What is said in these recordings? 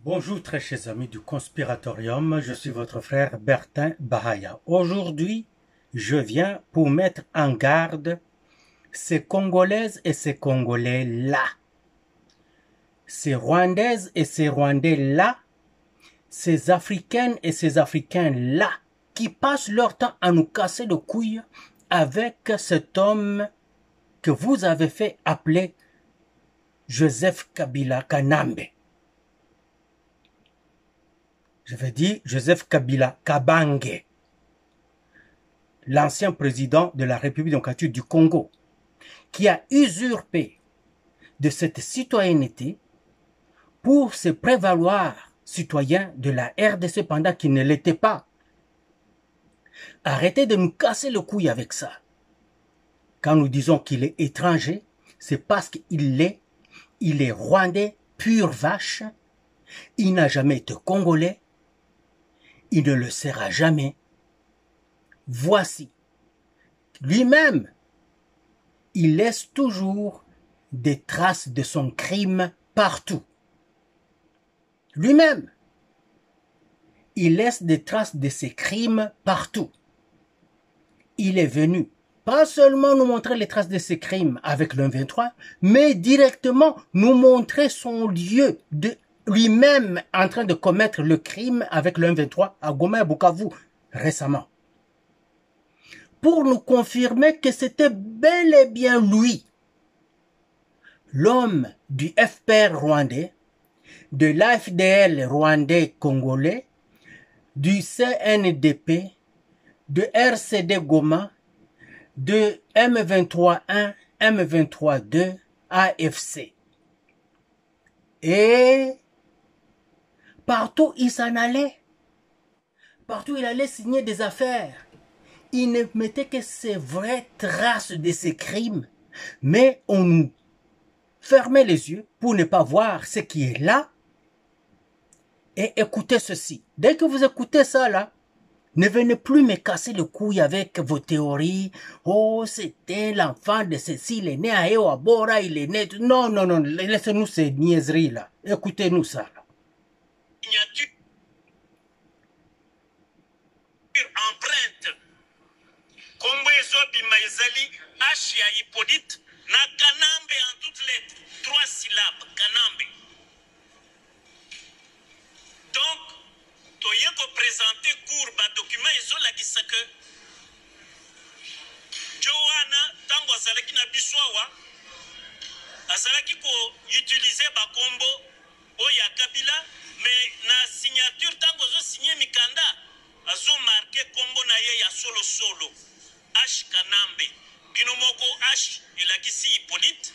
Bonjour très chers amis du Conspiratorium, je suis votre frère Bertin Bahaya. Aujourd'hui, je viens pour mettre en garde ces Congolaises et ces Congolais-là, ces Rwandaises et ces Rwandais-là, ces Africaines et ces Africains-là, qui passent leur temps à nous casser le couille avec cet homme que vous avez fait appeler Joseph Kabila Kanambe. Je veux dire Joseph Kabila Kabange, l'ancien président de la République démocratique du Congo, qui a usurpé de cette citoyenneté pour se prévaloir citoyen de la RDC pendant qu'il ne l'était pas. Arrêtez de nous casser le couille avec ça. Quand nous disons qu'il est étranger, c'est parce qu'il est rwandais, pure vache. Il n'a jamais été congolais. Il ne le sera jamais. Voici. Lui-même, il laisse toujours des traces de son crime partout. Lui-même, il laisse des traces de ses crimes partout. Il est venu pas seulement nous montrer les traces de ses crimes avec le 23, mais directement nous montrer son lieu de lui-même en train de commettre le crime avec le 23 à Goma et Bukavu récemment. Pour nous confirmer que c'était bel et bien lui, l'homme du FPR rwandais, de l'AFDL rwandais congolais, du CNDP, de RCD Goma, de M23-1, M23-2, AFC. Et partout il s'en allait. Partout il allait signer des affaires. Il ne mettait que ses vraies traces de ses crimes. Mais on nous fermait les yeux pour ne pas voir ce qui est là. Et écoutez ceci. Dès que vous écoutez ça là, ne venez plus me casser le couille avec vos théories. Oh, c'était l'enfant de ceci, il est né à Ewabora, il est né... Non, non, non, laissez-nous ces niaiseries là. Écoutez-nous ça là. Empreinte. Kombo ezobima ezali H ya Hippolyte na Kanambe en toutes lettres. 3 syllabes, Kanambe. Donc, toye ko présenter cours ba document ezolakisa que Joana tango azalaki na biswawa azalaki ko utiliser ba kombo oya Kabila mais na signature tango zo signer mikanda azo marqué kombo na ye ya solo solo H Kanambe bino moko H elakisi Hippolyte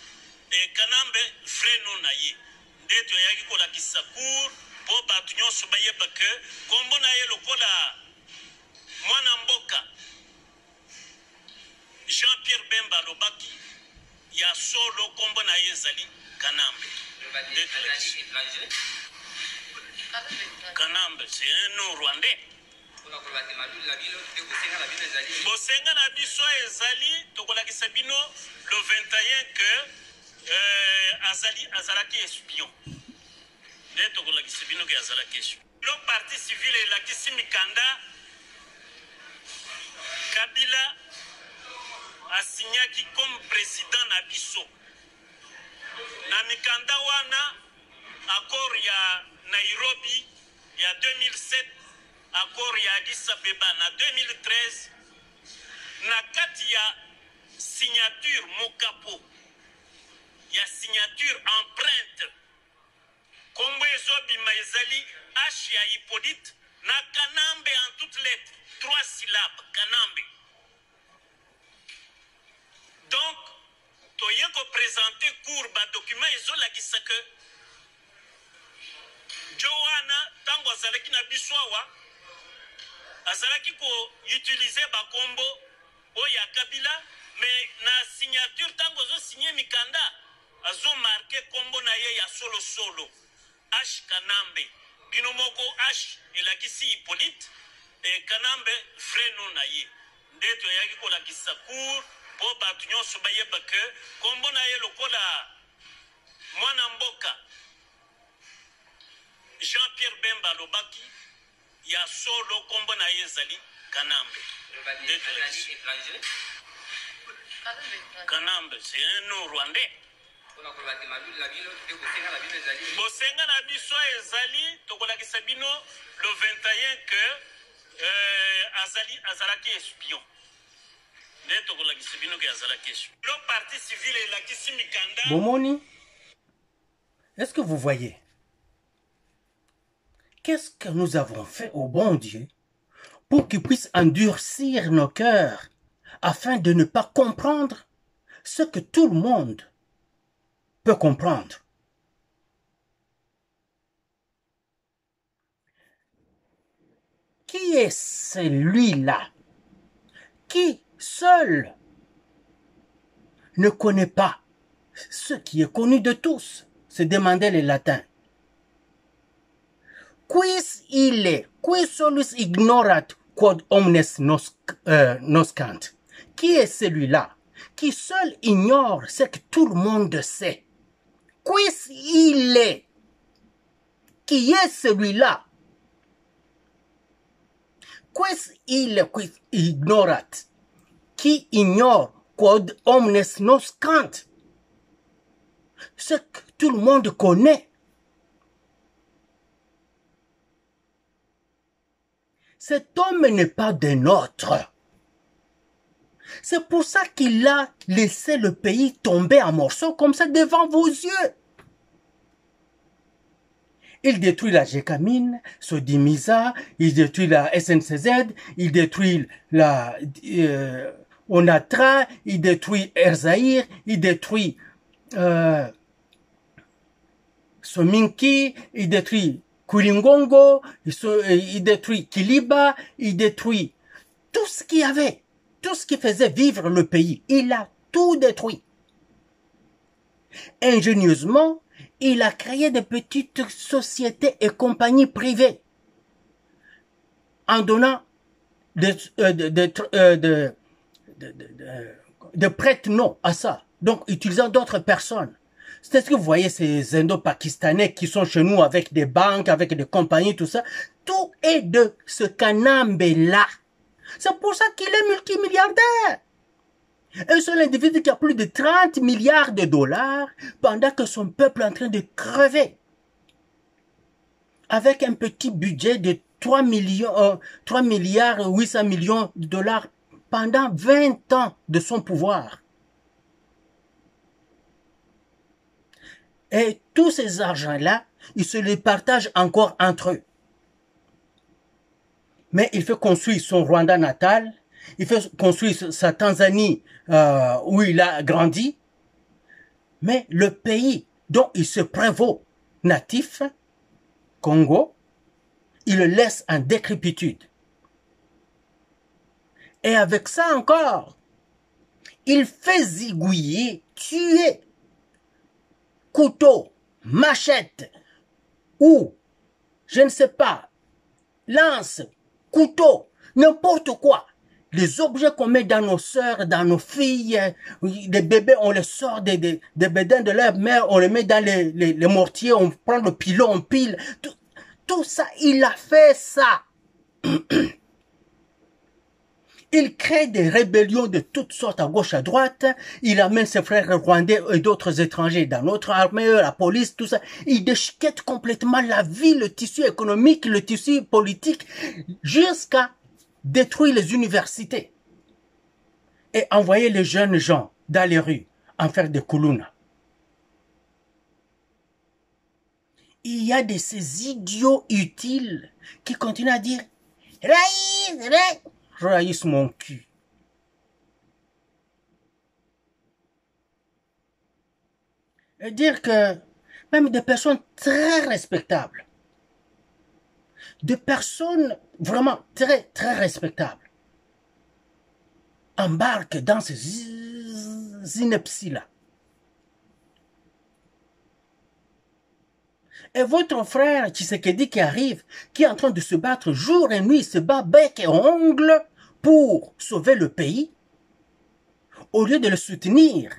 et Kanambe vrai nom na ye ndeto yaki ko lakisa cour po batu nyonso bayeba ke kombo na ye lokola mwana mboka Jean-Pierre Bemba lobaki ya solo kombo na ye ezali Kanambe. Kanambe c'est un nom rwandais. Bosenga na biso ezali tokolakisa bino le 21 que azalaki espion. Le tokolakisa bino ke azalaki espion. Le parti civil elakisi mikanda Kabila asignaki comme président na biso. Na mikanda wana accord ya Nairobi ya 2007, accord ya Addis Abeba na 2013, na kati ya signature mokapo ya signature empreinte kombo ezobima ezali H ya Hippolyte na Kanambe en toutes lettres, 3 syllabes, Kanambe. Donc, toye ko présenter cours ba document ezolakisa que Joana tango azalaki na biswawa azalaki ko utiliser ba kombo oya Kabila mais na signature tango zo signer mikanda azo marqué kombo na ye ya solo solo H Kanambe bino moko H elakisi Hippolyte et Kanambe vrai nom na ye ndeto yaki ko lakisa cour po batu nyonso bayeba ke kombo na ye lokola mwana mboka Jean balobaki ya solo kombo na yezali Kanambe. Kanambe, c'est un nom rwandais. Bosenga na biso ezali tokolakisa bino le 21 que azalaki espion. Ne tokolakisa bino que azalaki espion. Le parti civil elakisi mikanda. Bomoni, est-ce que vous voyez? Qu'est-ce que nous avons fait au bon Dieu pour qu'il puisse endurcir nos cœurs afin de ne pas comprendre ce que tout le monde peut comprendre? Qui est celui-là qui seul ne connaît pas ce qui est connu de tous? Se demandaient les latins. Quis ille, qui solus ignorat quod omnes noscant? Qui est celui-là qui seul ignore ce que tout le monde sait? Quis ille, qui est celui-là? Quis ille, qui ignorat, qui ignore quod omnes noscant? Ce que tout le monde connaît. Cet homme n'est pas des nôtres. C'est pour ça qu'il a laissé le pays tomber en morceaux comme ça devant vos yeux. Il détruit la Gécamine, Sodimisa, il détruit la SNCZ, il détruit la Onatra, il détruit Erzaïr, il détruit Sominki, il détruit Kulingongo, il détruit Kiliba, il détruit tout ce qu'il y avait, tout ce qui faisait vivre le pays. Il a tout détruit. Ingénieusement, il a créé de petites sociétés et compagnies privées en donnant de prête-noms à ça. Donc, utilisant d'autres personnes. C'est ce que vous voyez, ces Indo-Pakistanais qui sont chez nous avec des banques, avec des compagnies, tout ça. Tout est de ce Kanambe-là. C'est pour ça qu'il est multimilliardaire. Un seul individu qui a plus de 30 milliards de dollars pendant que son peuple est en train de crever. Avec un petit budget de 3 milliards 800 millions de dollars pendant 20 ans de son pouvoir. Et tous ces argents-là, ils se les partagent encore entre eux. Mais il fait construire son Rwanda natal, il fait construire sa Tanzanie où il a grandi. Mais le pays dont il se prévaut natif, Congo, il le laisse en décrépitude. Et avec ça encore, il fait zigouiller, tuer, couteau, machette, ou, je ne sais pas, lance, couteau, n'importe quoi. Les objets qu'on met dans nos sœurs, dans nos filles, des bébés, on les sort des bédins de leur mère, on les met dans les mortiers, on prend le pilon, on pile. Tout ça, il a fait ça. Il crée des rébellions de toutes sortes à gauche, à droite. Il amène ses frères rwandais et d'autres étrangers dans notre armée, la police, tout ça. Il déchiquette complètement la vie, le tissu économique, le tissu politique, jusqu'à détruire les universités et envoyer les jeunes gens dans les rues en faire des koulouna. Il y a de ces idiots utiles qui continuent à dire « Raïs, Raïs !» Raïs mon cul. Et dire que même des personnes très respectables, des personnes vraiment très respectables, embarquent dans ces inepties-là. Et votre frère Tshisekedi qui arrive, qui est en train de se battre jour et nuit, se bat bec et ongle pour sauver le pays, au lieu de le soutenir,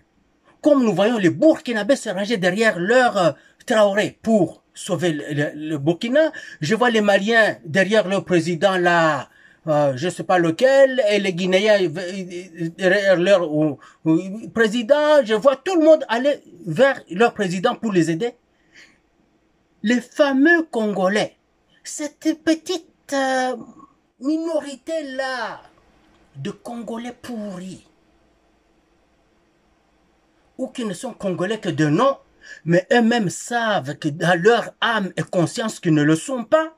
comme nous voyons les Burkinabés se ranger derrière leur Traoré pour sauver le Burkina. Je vois les Maliens derrière leur président là, je ne sais pas lequel, et les Guinéens derrière leur président. Je vois tout le monde aller vers leur président pour les aider. Les fameux Congolais, cette petite minorité-là de Congolais pourris, ou qui ne sont Congolais que de nom, mais eux-mêmes savent que dans leur âme et conscience qu'ils ne le sont pas,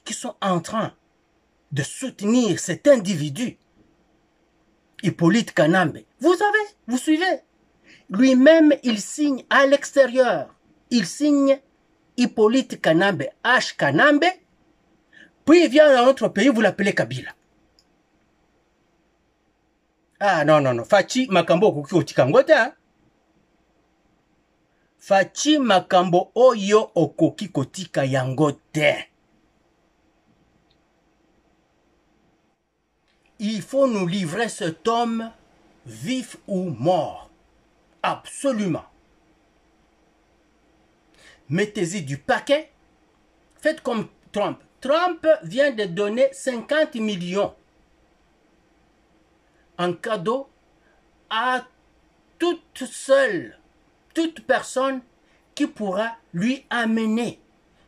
qui sont en train de soutenir cet individu, Hippolyte Kanambe. Vous savez, vous suivez. Lui-même, il signe à l'extérieur. Il signe Hippolyte Kanambe, H. Kanambe, puis il vient dans notre pays, vous l'appelez Kabila. Ah non, non, non. Fachi makambo okuki otikango te. Fachi makambo oyo okoki kotika yango te. Il faut nous livrer cet homme vif ou mort. Absolument. Mettez-y du paquet. Faites comme Trump. Trump vient de donner 50 millions en cadeau à toute personne qui pourra lui amener,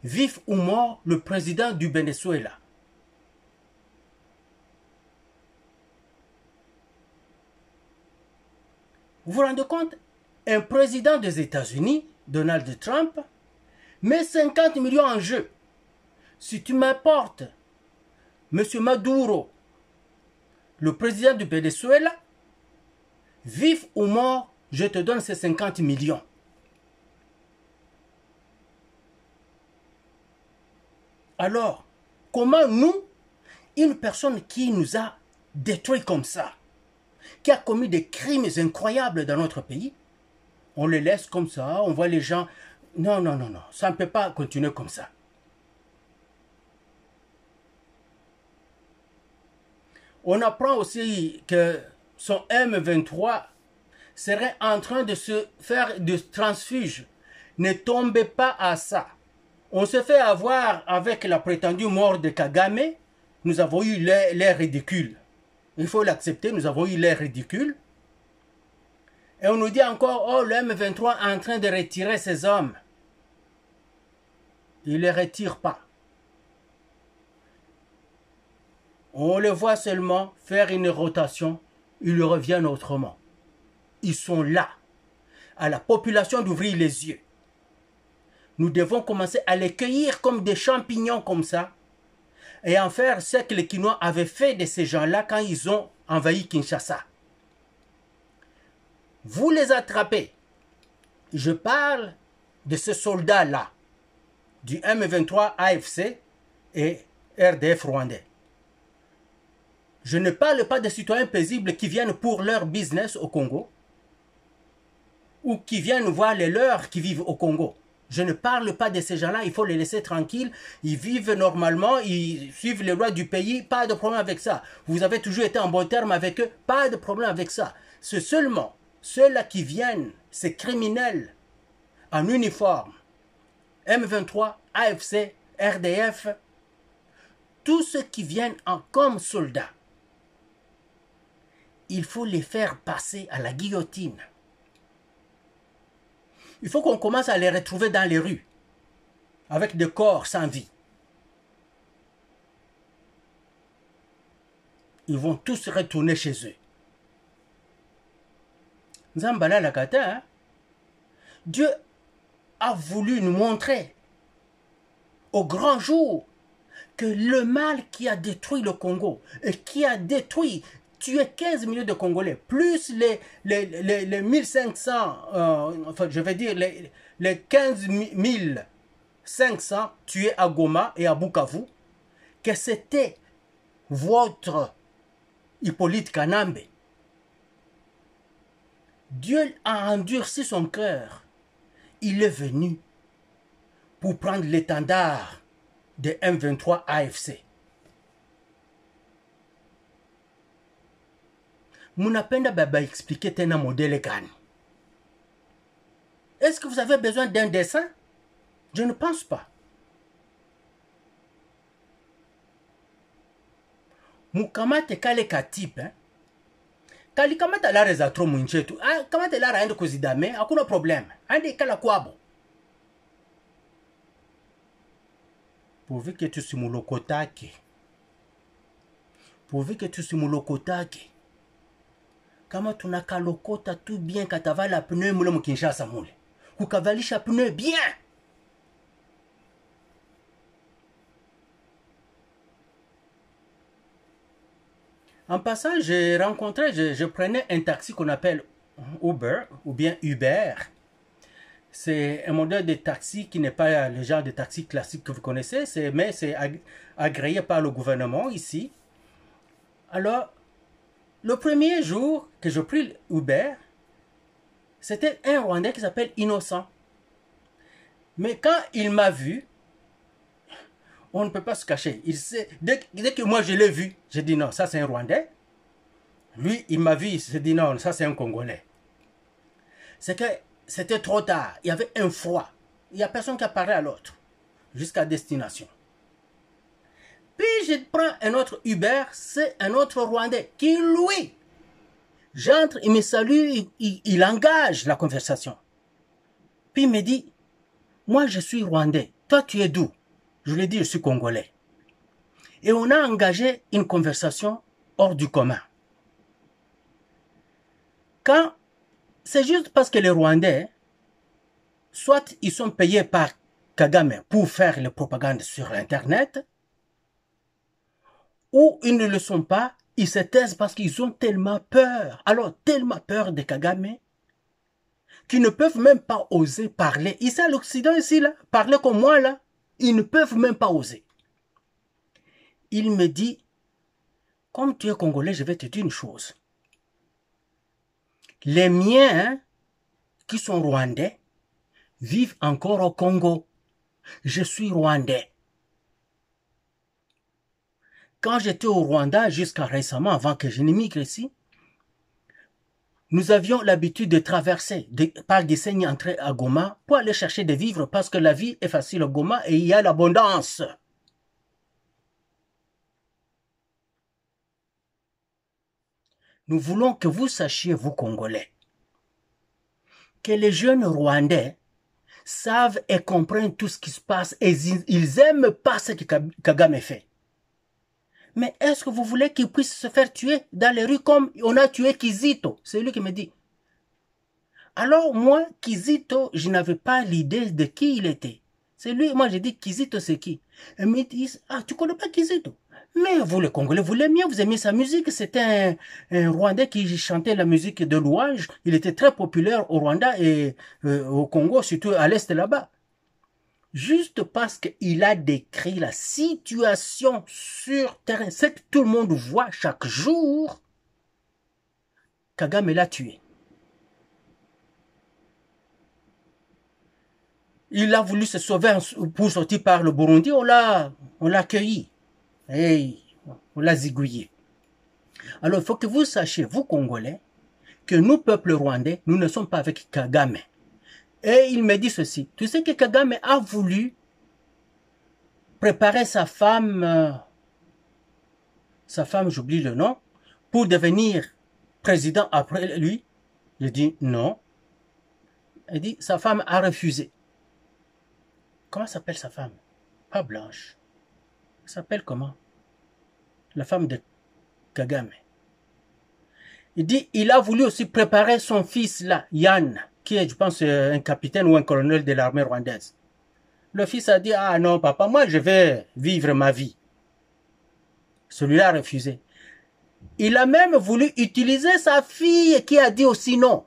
vif ou mort, le président du Venezuela. Vous vous rendez compte? Un président des États-Unis, Donald Trump, met 50 millions en jeu. Si tu m'apportes M. Maduro, le président du Venezuela, vif ou mort, je te donne ces 50 millions. Alors, comment nous, une personne qui nous a détruits comme ça, qui a commis des crimes incroyables dans notre pays, on les laisse comme ça, on voit les gens... Non, non, non, non, ça ne peut pas continuer comme ça. On apprend aussi que son M23 serait en train de se faire de transfuge. Ne tombez pas à ça. On se fait avoir avec la prétendue mort de Kagame. Nous avons eu l'air ridicule. Il faut l'accepter, nous avons eu l'air ridicule. Et on nous dit encore, oh, le M23 est en train de retirer ses hommes. Il ne les retire pas. On les voit seulement faire une rotation, ils reviennent autrement. Ils sont là, à la population d'ouvrir les yeux. Nous devons commencer à les cueillir comme des champignons comme ça, et en faire ce que les Quinois avaient fait de ces gens-là quand ils ont envahi Kinshasa. Vous les attrapez. Je parle de ce soldat-là, du M23 AFC et RDF rwandais. Je ne parle pas des citoyens paisibles qui viennent pour leur business au Congo ou qui viennent voir les leurs qui vivent au Congo. Je ne parle pas de ces gens-là, il faut les laisser tranquilles. Ils vivent normalement, ils suivent les lois du pays, pas de problème avec ça. Vous avez toujours été en bon terme avec eux, pas de problème avec ça. C'est seulement ceux-là qui viennent, ces criminels en uniforme, M23, AFC, RDF, tous ceux qui viennent comme soldats, il faut les faire passer à la guillotine. Il faut qu'on commence à les retrouver dans les rues, avec des corps sans vie. Ils vont tous retourner chez eux. Nzambala Lakata, hein? Dieu a voulu nous montrer au grand jour que le mal qui a détruit le Congo et qui a détruit, tué 15 millions de Congolais, plus les 1500, enfin je vais dire les 15 500 tués à Goma et à Bukavu, que c'était votre Hippolyte Kanambe. Dieu a endurci son cœur. Il est venu pour prendre l'étendard de M23 AFC. Munapenda baba expliquer tena modele gani. Est-ce que vous avez besoin d'un dessin? Je ne pense pas. Mukamate kale katipe, kali kamata lara za tro munchetu, kamata lara aende kuzidame, hakuna problem. Aende kala kwabo. Pourvu que tu simulokotake. Pourvu que tu simulokotake. Kama tunakalokota tout bien katavala pneu mule mkinshasa mule. Kukavalisha pneu bien. En passant, je prenais un taxi qu'on appelle Uber ou bien Uber. C'est un modèle de taxi qui n'est pas le genre de taxi classique que vous connaissez, mais c'est agréé par le gouvernement ici. Alors, le premier jour que j'ai pris Uber, c'était un Rwandais qui s'appelle Innocent. Mais quand il m'a vu, on ne peut pas se cacher. Dès que moi je l'ai vu, j'ai dit non, ça c'est un Rwandais. Lui, il m'a vu, il s'est dit non, ça c'est un Congolais. C'est que c'était trop tard. Il y avait un froid. Il n'y a personne qui a parlé à l'autre. Jusqu'à destination. Puis je prends un autre Uber, c'est un autre Rwandais qui, lui, j'entre, il me salue, il engage la conversation. Puis il me dit, moi je suis Rwandais, toi tu es d'où? Je lui ai dit, je suis Congolais. Et on a engagé une conversation hors du commun. Quand c'est juste parce que les Rwandais, soit ils sont payés par Kagame pour faire les propagandes sur Internet, ou ils ne le sont pas, ils se taisent parce qu'ils ont tellement peur. Alors, tellement peur de Kagame, qu'ils ne peuvent même pas oser parler. Ici à l'Occident, ici, là, parler comme moi, là, ils ne peuvent même pas oser. Il me dit, comme tu es Congolais, je vais te dire une chose. Les miens, qui sont Rwandais, vivent encore au Congo. Je suis Rwandais. Quand j'étais au Rwanda, jusqu'à récemment, avant que je n'immigre ici, nous avions l'habitude de traverser par des saignes entrer à Goma pour aller chercher des vivres parce que la vie est facile à Goma et il y a l'abondance. Nous voulons que vous sachiez, vous Congolais, que les jeunes Rwandais savent et comprennent tout ce qui se passe et ils n'aiment pas ce que Kagame fait. Mais est-ce que vous voulez qu'il puisse se faire tuer dans les rues comme on a tué Kizito? C'est lui qui me dit. Alors moi, Kizito, je n'avais pas l'idée de qui il était. C'est lui, moi j'ai dit, Kizito c'est qui? Et me disent, ah tu connais pas Kizito? Mais vous les Congolais, vous l'aimiez, vous aimiez sa musique. C'était un Rwandais qui chantait la musique de louange. Il était très populaire au Rwanda et au Congo, surtout à l'est là-bas. Juste parce qu'il a décrit la situation sur terrain, ce que tout le monde voit chaque jour, Kagame l'a tué. Il a voulu se sauver pour sortir par le Burundi, on l'a accueilli. Et on l'a zigouillé. Alors il faut que vous sachiez, vous Congolais, que nous, peuple rwandais, nous ne sommes pas avec Kagame. Et il me dit ceci, tu sais que Kagame a voulu préparer sa femme, j'oublie le nom, pour devenir président après lui. Je dis non. Il dit, sa femme a refusé. Comment s'appelle sa femme? Pas Blanche. Elle s'appelle comment? La femme de Kagame. Il dit, il a voulu aussi préparer son fils là, Yann, qui est, je pense, un capitaine ou un colonel de l'armée rwandaise. Le fils a dit, ah non papa, moi je vais vivre ma vie. Celui-là a refusé. Il a même voulu utiliser sa fille qui a dit aussi non.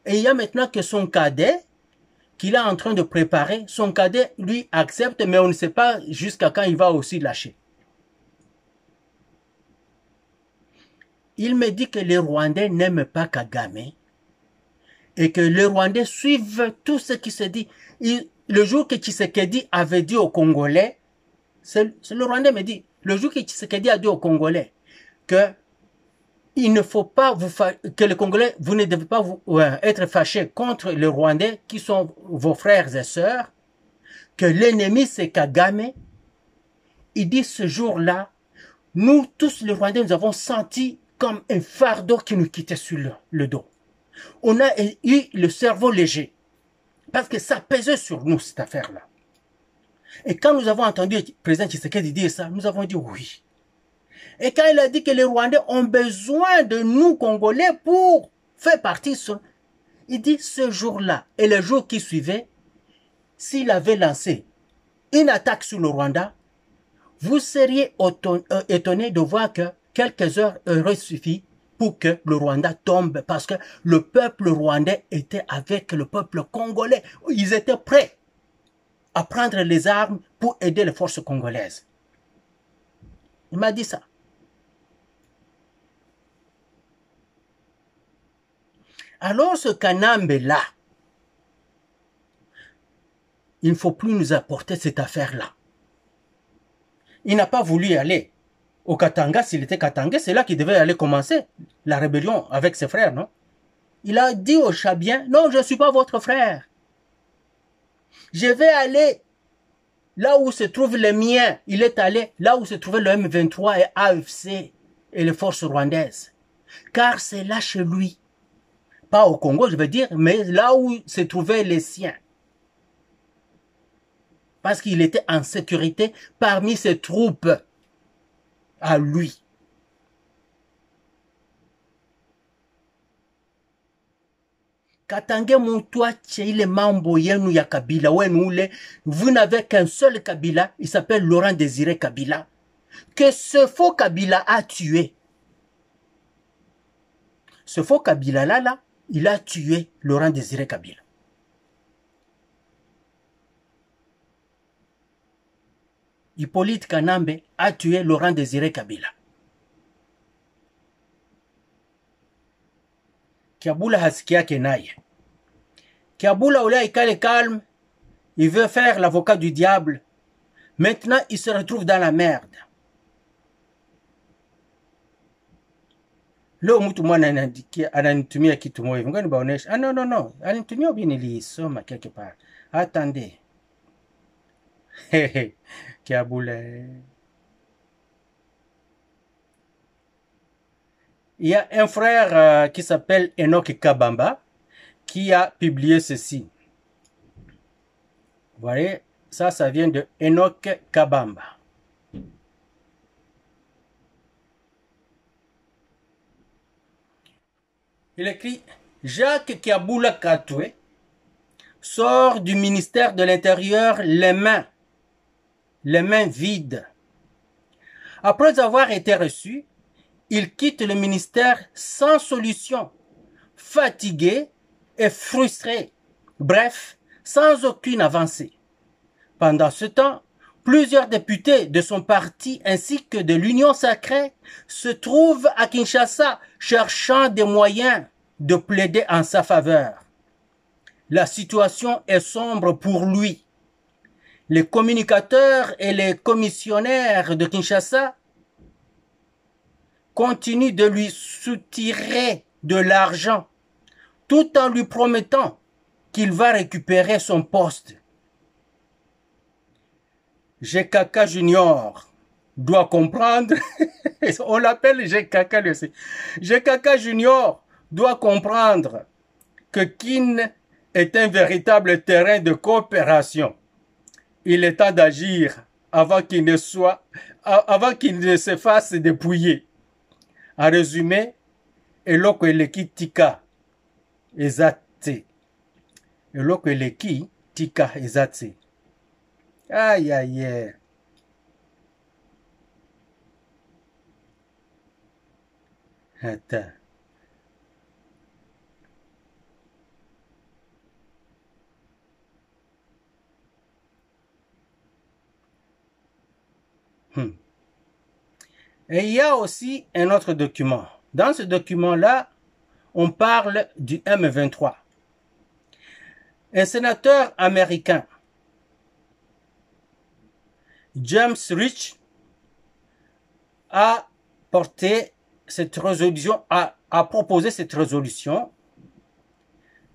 Et il y a maintenant que son cadet, qu'il est en train de préparer, son cadet lui accepte, mais on ne sait pas jusqu'à quand il va aussi lâcher. Il me dit que les Rwandais n'aiment pas Kagame et que les Rwandais suivent tout ce qui se dit. Le jour que Tshisekedi avait dit aux Congolais, c'est le Rwandais me dit, le jour que Tshisekedi a dit aux Congolais que il ne faut pas que les Congolais, vous ne devez pas être fâchés contre les Rwandais qui sont vos frères et sœurs, que l'ennemi c'est Kagame. Il dit ce jour-là, nous tous les Rwandais, nous avons senti comme un fardeau qui nous quittait sur le dos. On a eu le cerveau léger, parce que ça pesait sur nous cette affaire-là. Et quand nous avons entendu le président Tshisekedi dire ça, nous avons dit oui. Et quand il a dit que les Rwandais ont besoin de nous, Congolais, pour faire partie, il dit ce jour-là et le jour qui suivait, s'il avait lancé une attaque sur le Rwanda, vous seriez étonné de voir que quelques heures auraient suffi pour que le Rwanda tombe, parce que le peuple rwandais était avec le peuple congolais. Ils étaient prêts à prendre les armes pour aider les forces congolaises. Il m'a dit ça. Alors ce Kanambe-là, il ne faut plus nous apporter cette affaire-là. Il n'a pas voulu aller au Katanga. S'il était Katanga, c'est là qu'il devait aller commencer la rébellion avec ses frères, non? Il a dit aux Chabiens, non, je ne suis pas votre frère. Je vais aller là où se trouvent les miens. Il est allé là où se trouvait le M23 et AFC et les forces rwandaises. Car c'est là chez lui. Pas au Congo, je veux dire, mais là où se trouvaient les siens. Parce qu'il était en sécurité parmi ses troupes à lui. Katange Moutoua Tcheile Mambo Yenu ya Kabila, vous n'avez qu'un seul Kabila, il s'appelle Laurent Désiré Kabila, que ce faux Kabila a tué. Ce faux Kabila là, il a tué Laurent Désiré Kabila. Hippolyte Kanambe a tué Laurent Désiré Kabila. Kiabula hasikia kenaye. Kiabula oula ikale calme, il veut faire l'avocat du diable. Maintenant, il se retrouve dans la merde. Leo mtu mwana ananitumia kitu moja. Ngoja nibaoneshe. Ah non. Ananitumia ubi nilisoma quelque part. Attendez. Kiabula. Il y a un frère qui s'appelle Enoch Kabamba qui a publié ceci. Vous voyez, ça vient de Enoch Kabamba. Il écrit « Jacques Kiabula Katoué sort du ministère de l'Intérieur les mains vides. Après avoir été reçu, il quitte le ministère sans solution, fatigué et frustré, bref, sans aucune avancée. Pendant ce temps, plusieurs députés de son parti ainsi que de l'Union sacrée se trouvent à Kinshasa cherchant des moyens de plaider en sa faveur. La situation est sombre pour lui. Les communicateurs et les commissionnaires de Kinshasa continue de lui soutirer de l'argent tout en lui promettant qu'il va récupérer son poste. GKK Junior doit comprendre, on l'appelle GKK lui aussi. GKK Junior doit comprendre que Kin est un véritable terrain de coopération. Il est temps d'agir avant qu'il ne se fasse dépouiller. En résumé, eloko eleki tika ezate. Eloko eleki tika ezate. Aïe aïe aïe. Attends. Et il y a aussi un autre document. Dans ce document-là, on parle du M23. Un sénateur américain, James Rich, a porté cette résolution, a proposé cette résolution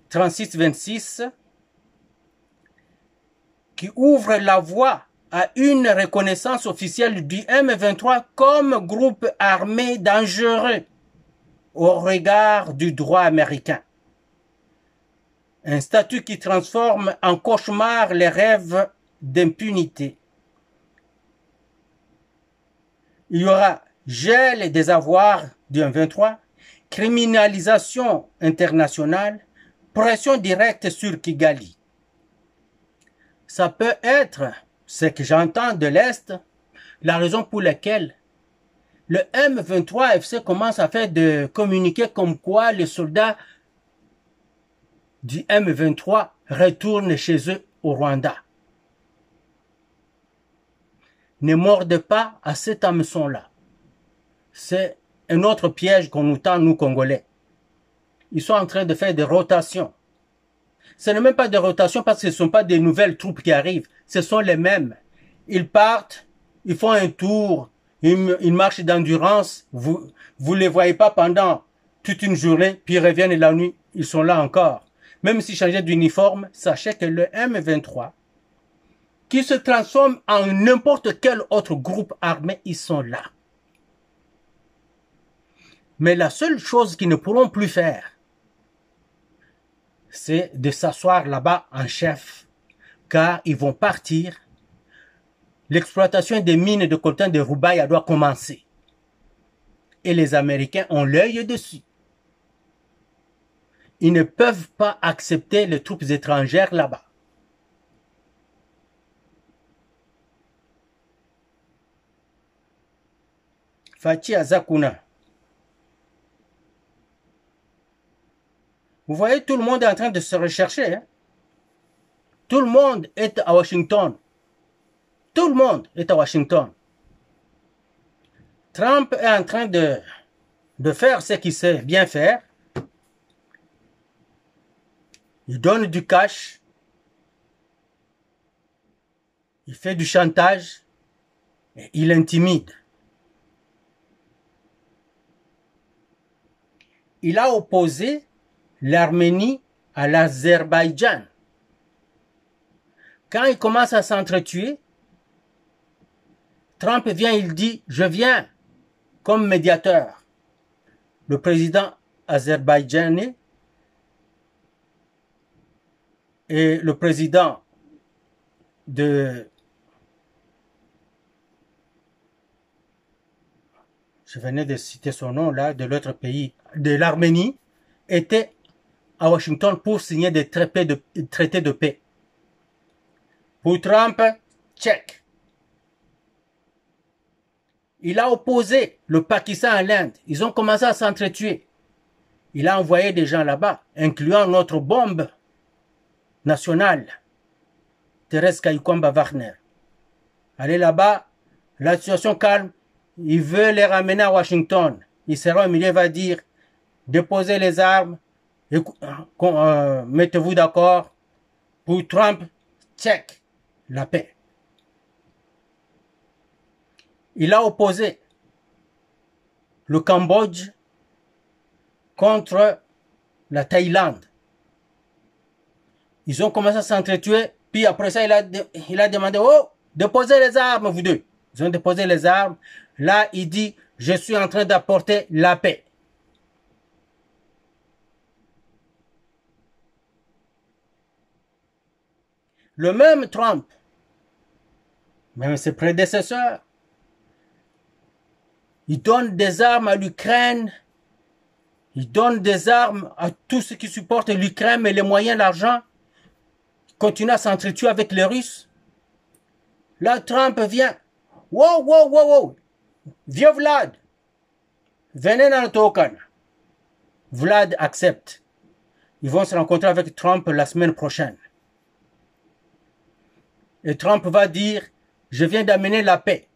3626 qui ouvre la voie à une reconnaissance officielle du M23 comme groupe armé dangereux au regard du droit américain. Un statut qui transforme en cauchemar les rêves d'impunité. Il y aura gel des avoirs du M23, criminalisation internationale, pression directe sur Kigali. Ça peut être, ce que j'entends de l'Est, la raison pour laquelle le M23 FC commence à faire de communiquer comme quoi les soldats du M23 retournent chez eux au Rwanda. Ne mordez pas à cet hameçon-là. C'est un autre piège qu'on nous tend, nous Congolais. Ils sont en train de faire des rotations. Ce n'est même pas des rotations parce que ce ne sont pas des nouvelles troupes qui arrivent. Ce sont les mêmes. Ils partent, ils font un tour, ils marchent d'endurance. Vous ne les voyez pas pendant toute une journée, puis ils reviennent la nuit, ils sont là encore. Même s'ils changeaient d'uniforme, sachez que le M23, qui se transforme en n'importe quel autre groupe armé, ils sont là. Mais la seule chose qu'ils ne pourront plus faire, c'est de s'asseoir là-bas en chef, car ils vont partir. L'exploitation des mines de coltan de Roubaïa doit commencer. Et les Américains ont l'œil dessus. Ils ne peuvent pas accepter les troupes étrangères là-bas. Fachi Azakuna. Vous voyez, tout le monde est en train de se rechercher. Hein? Tout le monde est à Washington. Tout le monde est à Washington. Trump est en train de faire ce qu'il sait bien faire. Il donne du cash. Il fait du chantage. Et il intimide. Il a opposé l'Arménie à l'Azerbaïdjan. Quand il commence à s'entretuer, Trump vient, il dit, je viens comme médiateur. Le président azerbaïdjanais et le président je venais de citer son nom là, de l'autre pays, de l'Arménie, étaient à Washington pour signer des traités de paix. Pour Trump, check. Il a opposé le Pakistan à l'Inde. Ils ont commencé à s'entretuer. Il a envoyé des gens là-bas, incluant notre bombe nationale, Thérèse Kayikwamba Wagner. Allez là-bas, la situation calme. Il veut les ramener à Washington. Il sera au milieu, il va dire, déposez les armes, mettez-vous d'accord. Pour Trump, check, la paix. Il a opposé le Cambodge contre la Thaïlande. Ils ont commencé à s'entretuer, puis après ça, il a demandé, oh, déposez les armes, vous deux. Ils ont déposé les armes. Là, il dit, je suis en train d'apporter la paix. Le même Trump, même ses prédécesseurs, il donne des armes à l'Ukraine, il donne des armes à tous ceux qui supportent l'Ukraine, mais les moyens, l'argent, il continue à s'entretuer avec les Russes. Là, Trump vient, wow, wow, wow, wow, vieux Vlad, venez dans le token. Vlad accepte. Ils vont se rencontrer avec Trump la semaine prochaine. Et Trump va dire, je viens d'amener la paix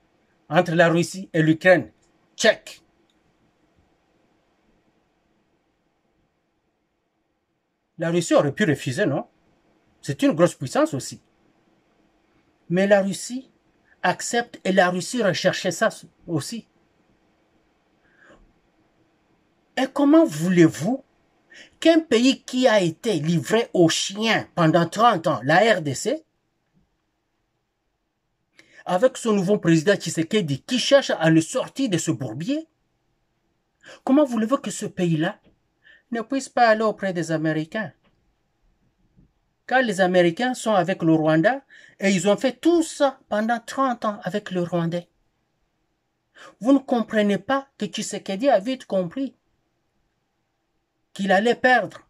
entre la Russie et l'Ukraine. Check. La Russie aurait pu refuser, non? C'est une grosse puissance aussi. Mais la Russie accepte et la Russie recherchait ça aussi. Et comment voulez-vous qu'un pays qui a été livré aux chiens pendant 30 ans, la RDC, avec son nouveau président Tshisekedi qui cherche à le sortir de ce bourbier, comment voulez-vous que ce pays-là ne puisse pas aller auprès des Américains? Car les Américains sont avec le Rwanda et ils ont fait tout ça pendant 30 ans avec le Rwandais. Vous ne comprenez pas que Tshisekedi a vite compris qu'il allait perdre.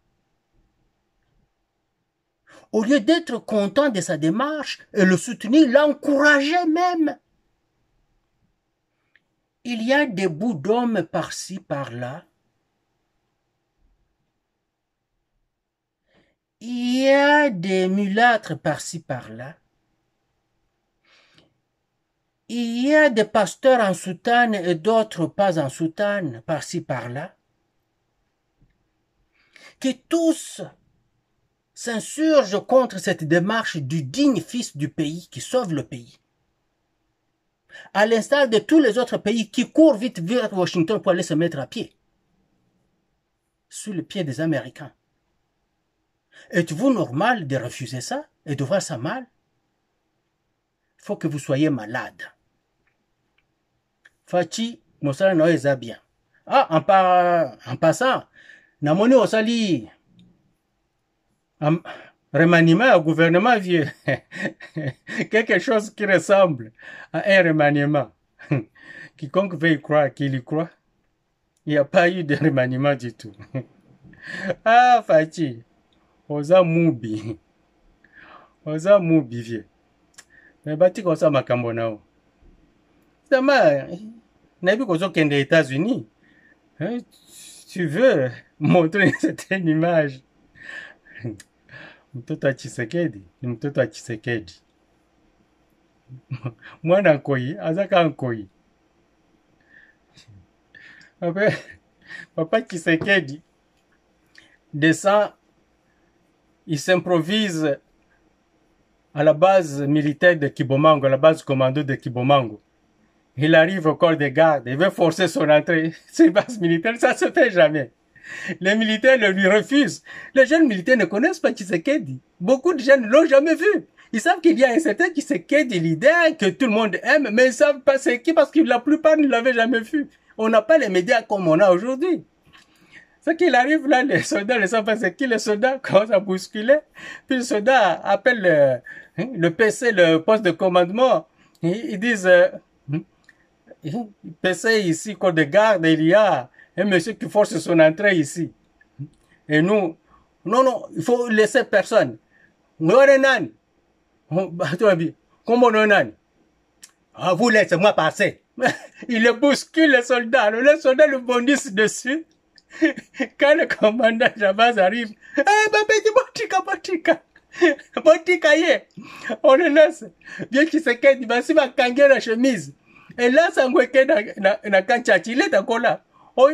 Au lieu d'être content de sa démarche et le soutenir, l'encourager même. Il y a des bouts d'hommes par-ci, par-là. Il y a des mulâtres par-ci, par-là. Il y a des pasteurs en soutane et d'autres pas en soutane par-ci, par-là. Qui tous s'insurgent contre cette démarche du digne fils du pays qui sauve le pays. À l'instar de tous les autres pays qui courent vite vers Washington pour aller se mettre à pied. Sous le pied des Américains. Êtes-vous normal de refuser ça et de voir ça mal? Il faut que vous soyez malade. Fachi, Moussala Noé bien. Ah, en passant, Namoni Osali, remaniement au gouvernement vieux. Quelque chose qui ressemble à un remaniement. Quiconque veut y croire, qu'il y croit. Il n'y a pas eu de remaniement du tout. Ah, Fachi. Oza mubi vieux. Mais bati ko sa makambo nao. Sama, nabi ko zo kende États-Unis. Tu veux montrer une certaine image. Mtoto wa Tshisekedi, ni mtoto wa Tshisekedi. Mwana nkoi, azaka nkoi. Papa Tshisekedi descend. Il s'improvise à la base militaire de Kibomango, à la base commando de Kibomango. Il arrive au corps de garde, il veut forcer son entrée. C'est base militaire, ça se fait jamais. Les militaires le lui refusent. Les jeunes militaires ne connaissent pas Tshisekedi. Beaucoup de jeunes ne l'ont jamais vu. Ils savent qu'il y a un certain Tshisekedi leader que tout le monde aime, mais ils ne savent pas c'est qui parce que la plupart ne l'avaient jamais vu. On n'a pas les médias comme on a aujourd'hui. Ce qu'il arrive là, les soldats ne savent pas c'est qui. Les soldats commencent à bousculer. Puis le soldat appelle le PC, le poste de commandement. Ils disent, PC ici, corps de garde, il y a un monsieur qui force son entrée ici. Et nous, non, il faut laisser personne. Comment non? Ah, vous laissez-moi passer. Il le bouscule, les soldats. Les soldats le bondissent dessus. Quand le commandant Jabaz arrive, Botika, on le laisse. Bien qu'il se quede, il va se kanguer la chemise. Et là, ça na kanchachi, il est encore là. Oh,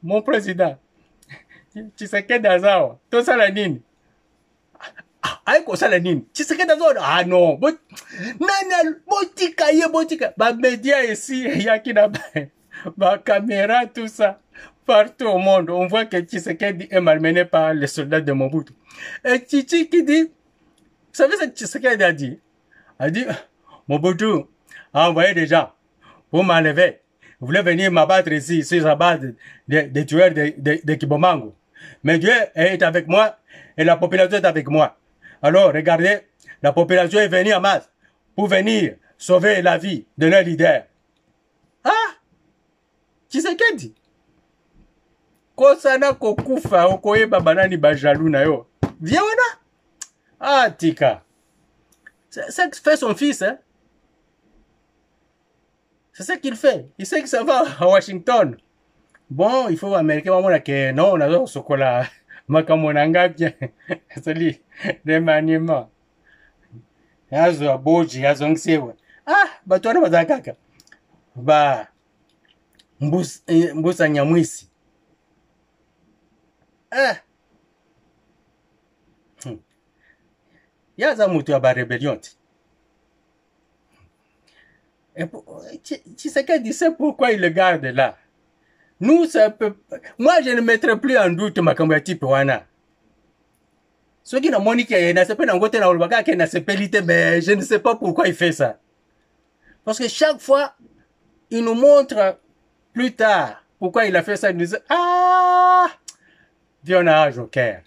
mon président, Tshisekedi Azawa, tout ça la nini. Aiko ça la nini. Tshisekedi Azawa, ah non, Botika. Bah, média ici, il y a qui n'a ma caméra, tout ça, partout au monde, on voit que Tshisekedi est malmené par les soldats de Mobutu. Et Chichi qui dit, vous savez ce que Tshisekedi a dit? A dit, Mobutu a envoyé des gens pour m'enlever. Vous voulez venir m'abattre ici, sur la base des tueurs de Kibomango. Mais Dieu est avec moi et la population est avec moi. Alors, regardez, la population est venue en masse pour venir sauver la vie de leur leader. Ah! Tshisekedi. Kosana kokufa okoyeba banani bajalou na yo. Viens wana. Ah tika. C'est ça que fait son fils, hein. C'est ça qu'il fait. Il sait que ça va à Washington. Bon, il faut américain mamona que non, on a sokola makamonanga bien. C'est lui remaniement. Yazo aboji yazo ngsewa. Ah, batwana bazakaka. Ba Mbusa Nyamwisi. Yaza mutu ya ba rébellion. Tshisekedi sait pourquoi il le garde là. Nous, ça peut... Moi, je ne mettrai plus en doute ma type wana. Ce qui n'a monique, il n'a pas d'angote na olbaga, qui n'a pas l'ité, mais je ne sais pas pourquoi il fait ça. Parce que chaque fois, il nous montre plus tard pourquoi il a fait ça. Il nous dit, ah, viens, on a un joker.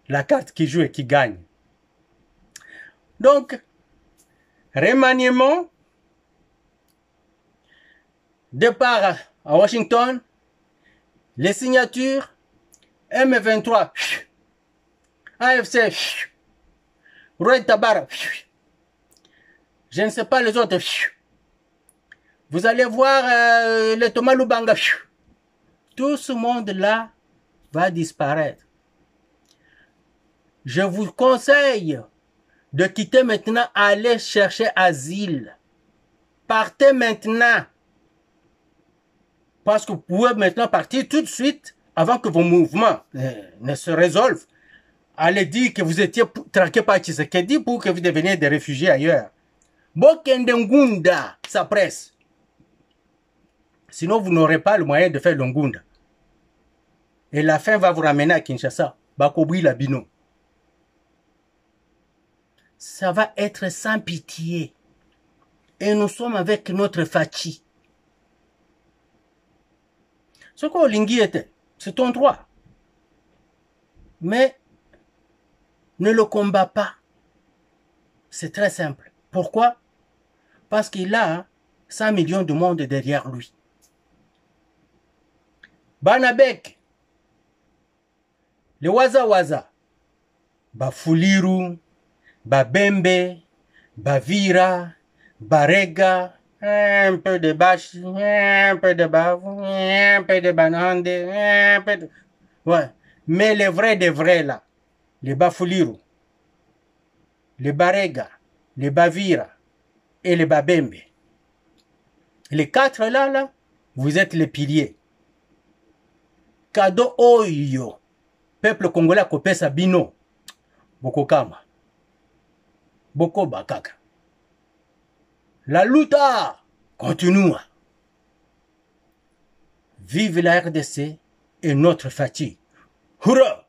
La carte qui joue et qui gagne. Donc, remaniement, départ à Washington, les signatures, M23, AFC, Roy Tabar, je ne sais pas les autres. Vous allez voir le Thomas Lubanga. Tout ce monde-là va disparaître. Je vous conseille de quitter maintenant, aller chercher asile. Partez maintenant. Parce que vous pouvez maintenant partir tout de suite avant que vos mouvements ne se résolvent. Allez dire que vous étiez traqué par Tshisekedi pour que vous deveniez des réfugiés ailleurs. Bokende Ngunda, ça presse. Sinon, vous n'aurez pas le moyen de faire le Ngunda. Et la fin va vous ramener à Kinshasa. Bakobri Labino. Ça va être sans pitié. Et nous sommes avec notre Fachi. Ce qu'Olingi était, c'est ton droit. Mais ne le combat pas. C'est très simple. Pourquoi? Parce qu'il a 100 millions de monde derrière lui. Banabek, le Waza Waza, Bafuliru, Babembe, Bavira, Barega, un peu de Bachi, un peu de Bavou, un peu de Banande, un peu de... Ouais, mais les vrais des vrais là, les Bafuliru, les Barega, les Bavira et les Babembe. Les quatre là, vous êtes les piliers. Kado Oyo, peuple congolais kopé Sabino, Boko Kama, Boko Bakaka. La lutte continue. Vive la RDC et notre fatigue. Hurrah!